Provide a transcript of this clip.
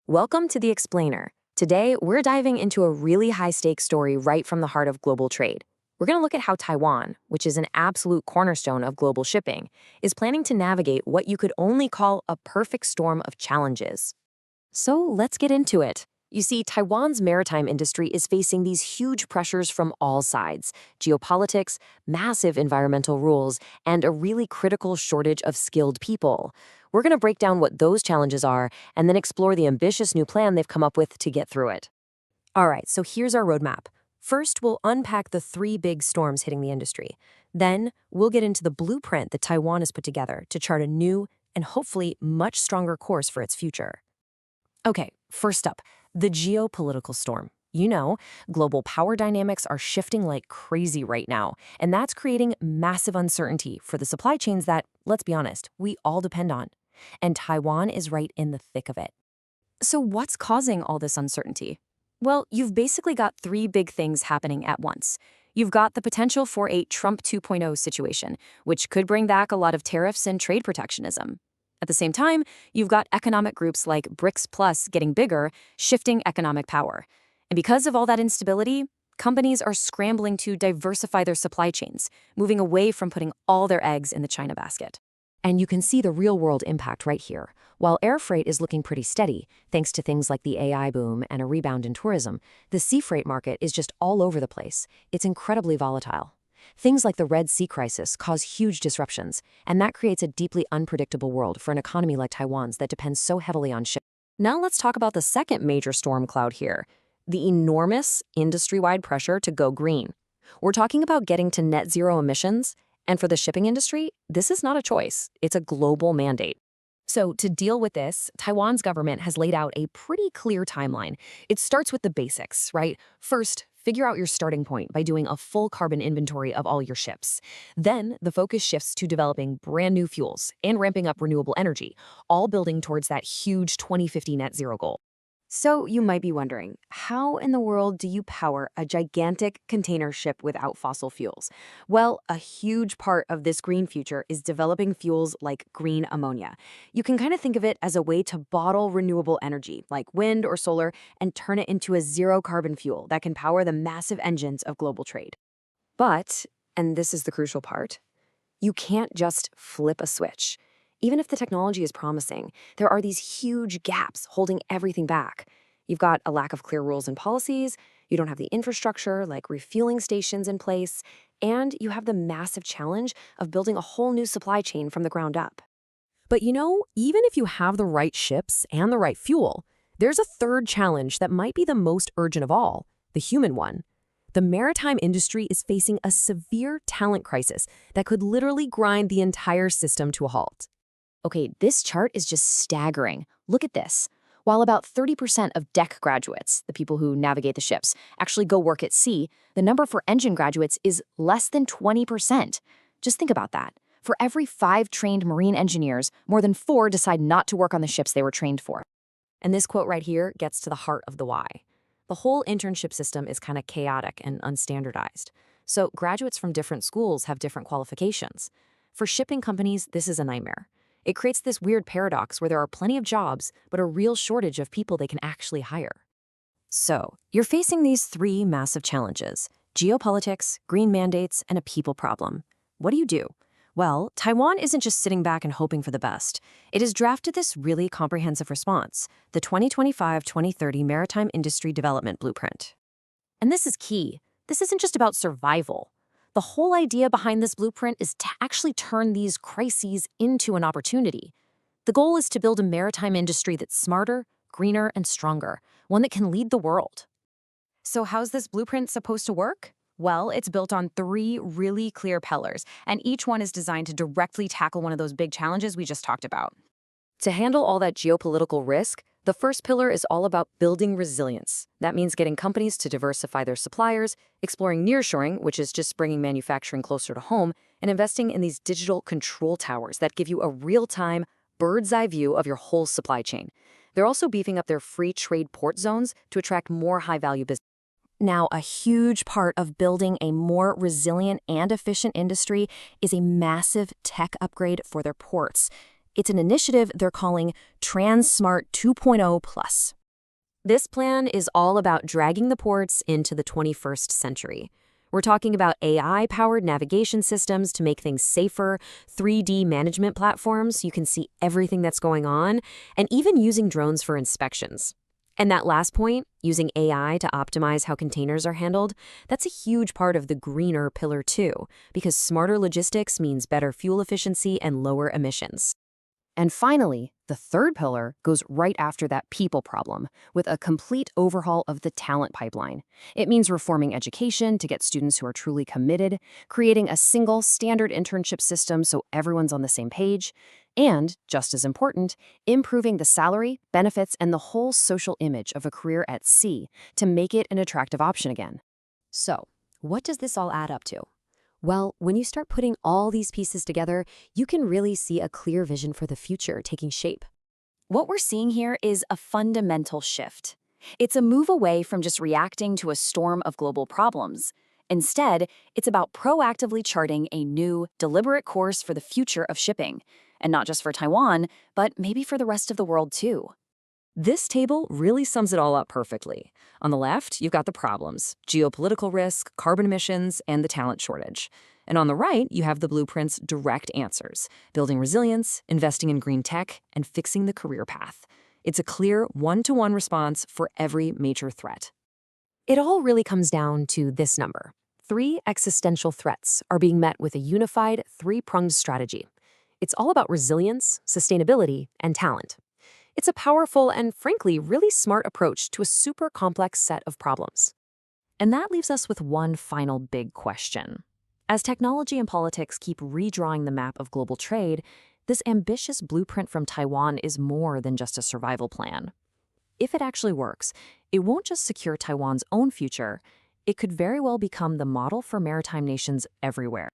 Welcome to The Explainer. Today, we're diving into a really high-stakes story right from the heart of global trade. We're going to look at how Taiwan, which is an absolute cornerstone of global shipping, is planning to navigate what you could only call a perfect storm of challenges. So let's get into it. You see, Taiwan's maritime industry is facing these huge pressures from all sides: geopolitics, massive environmental rules, and a really critical shortage of skilled people. We're going to break down what those challenges are and then explore the ambitious new plan they've come up with to get through it. All right, so here's our roadmap. First, we'll unpack the three big storms hitting the industry. Then, we'll get into the blueprint that Taiwan has put together to chart a new and hopefully much stronger course for its future. Okay, first up, the geopolitical storm. You know, global power dynamics are shifting like crazy right now, and that's creating massive uncertainty for the supply chains that, let's be honest, we all depend on. And Taiwan is right in the thick of it. So what's causing all this uncertainty? Well, you've basically got three big things happening at once. You've got the potential for a Trump 2.0 situation, which could bring back a lot of tariffs and trade protectionism. At the same time, you've got economic groups like BRICS Plus getting bigger, shifting economic power. And because of all that instability, companies are scrambling to diversify their supply chains, moving away from putting all their eggs in the China basket. And you can see the real-world impact right here. While air freight is looking pretty steady, thanks to things like the AI boom and a rebound in tourism, the sea freight market is just all over the place. It's incredibly volatile. Things like the Red Sea crisis cause huge disruptions, and that creates a deeply unpredictable world for an economy like Taiwan's that depends so heavily on shipping. Now let's talk about the second major storm cloud here: the enormous industry-wide pressure to go green. We're talking about getting to net zero emissions, and for the shipping industry, this is not a choice, it's a global mandate. So to deal with this, Taiwan's government has laid out a pretty clear timeline. It starts with the basics, right? First, figure out your starting point by doing a full carbon inventory of all your ships. Then, the focus shifts to developing brand new fuels and ramping up renewable energy, all building towards that huge 2050 net zero goal. So you might be wondering, how in the world do you power a gigantic container ship without fossil fuels? Well, a huge part of this green future is developing fuels like green ammonia. You can kind of think of it as a way to bottle renewable energy, like wind or solar, and turn it into a zero-carbon fuel that can power the massive engines of global trade. But, and this is the crucial part, you can't just flip a switch. Even if the technology is promising, there are these huge gaps holding everything back. You've got a lack of clear rules and policies, you don't have the infrastructure like refueling stations in place, and you have the massive challenge of building a whole new supply chain from the ground up. But you know, even if you have the right ships and the right fuel, there's a third challenge that might be the most urgent of all: the human one. The maritime industry is facing a severe talent crisis that could literally grind the entire system to a halt. Okay, this chart is just staggering. Look at this. While about 30% of deck graduates, the people who navigate the ships, actually go work at sea, the number for engine graduates is less than 20%. Just think about that. For every 5 trained marine engineers, more than 4 decide not to work on the ships they were trained for. And this quote right here gets to the heart of the why. The whole internship system is kind of chaotic and unstandardized. So graduates from different schools have different qualifications. For shipping companies, this is a nightmare. It creates this weird paradox where there are plenty of jobs, but a real shortage of people they can actually hire. So, you're facing these 3 massive challenges: geopolitics, green mandates, and a people problem. What do you do? Well, Taiwan isn't just sitting back and hoping for the best. It has drafted this really comprehensive response, the 2025-2030 Maritime Industry Development Blueprint. And this is key. This isn't just about survival. The whole idea behind this blueprint is to actually turn these crises into an opportunity. The goal is to build a maritime industry that's smarter, greener, and stronger, one that can lead the world. So how's this blueprint supposed to work? Well, it's built on 3 really clear pillars, and each one is designed to directly tackle one of those big challenges we just talked about. To handle all that geopolitical risk, the first pillar is all about building resilience. That means getting companies to diversify their suppliers, exploring nearshoring, which is just bringing manufacturing closer to home, and investing in these digital control towers that give you a real-time, bird's-eye view of your whole supply chain. They're also beefing up their free trade port zones to attract more high-value business. Now, a huge part of building a more resilient and efficient industry is a massive tech upgrade for their ports. It's an initiative they're calling TransSmart 2.0 Plus. This plan is all about dragging the ports into the 21st century. We're talking about AI-powered navigation systems to make things safer, 3D management platforms so you can see everything that's going on, and even using drones for inspections. And that last point, using AI to optimize how containers are handled, that's a huge part of the greener pillar too, because smarter logistics means better fuel efficiency and lower emissions. And finally, the third pillar goes right after that people problem, with a complete overhaul of the talent pipeline. It means reforming education to get students who are truly committed, creating a single standard internship system so everyone's on the same page, and, just as important, improving the salary, benefits, and the whole social image of a career at sea to make it an attractive option again. So, what does this all add up to? Well, when you start putting all these pieces together, you can really see a clear vision for the future taking shape. What we're seeing here is a fundamental shift. It's a move away from just reacting to a storm of global problems. Instead, it's about proactively charting a new, deliberate course for the future of shipping. And not just for Taiwan, but maybe for the rest of the world too. This table really sums it all up perfectly. On the left, you've got the problems: geopolitical risk, carbon emissions, and the talent shortage. And on the right, you have the blueprint's direct answers: building resilience, investing in green tech, and fixing the career path. It's a clear one-to-one response for every major threat. It all really comes down to this number. 3 existential threats are being met with a unified, 3-pronged strategy. It's all about resilience, sustainability, and talent. It's a powerful and, frankly, really smart approach to a super complex set of problems. And that leaves us with one final big question. As technology and politics keep redrawing the map of global trade, this ambitious blueprint from Taiwan is more than just a survival plan. If it actually works, it won't just secure Taiwan's own future, it could very well become the model for maritime nations everywhere.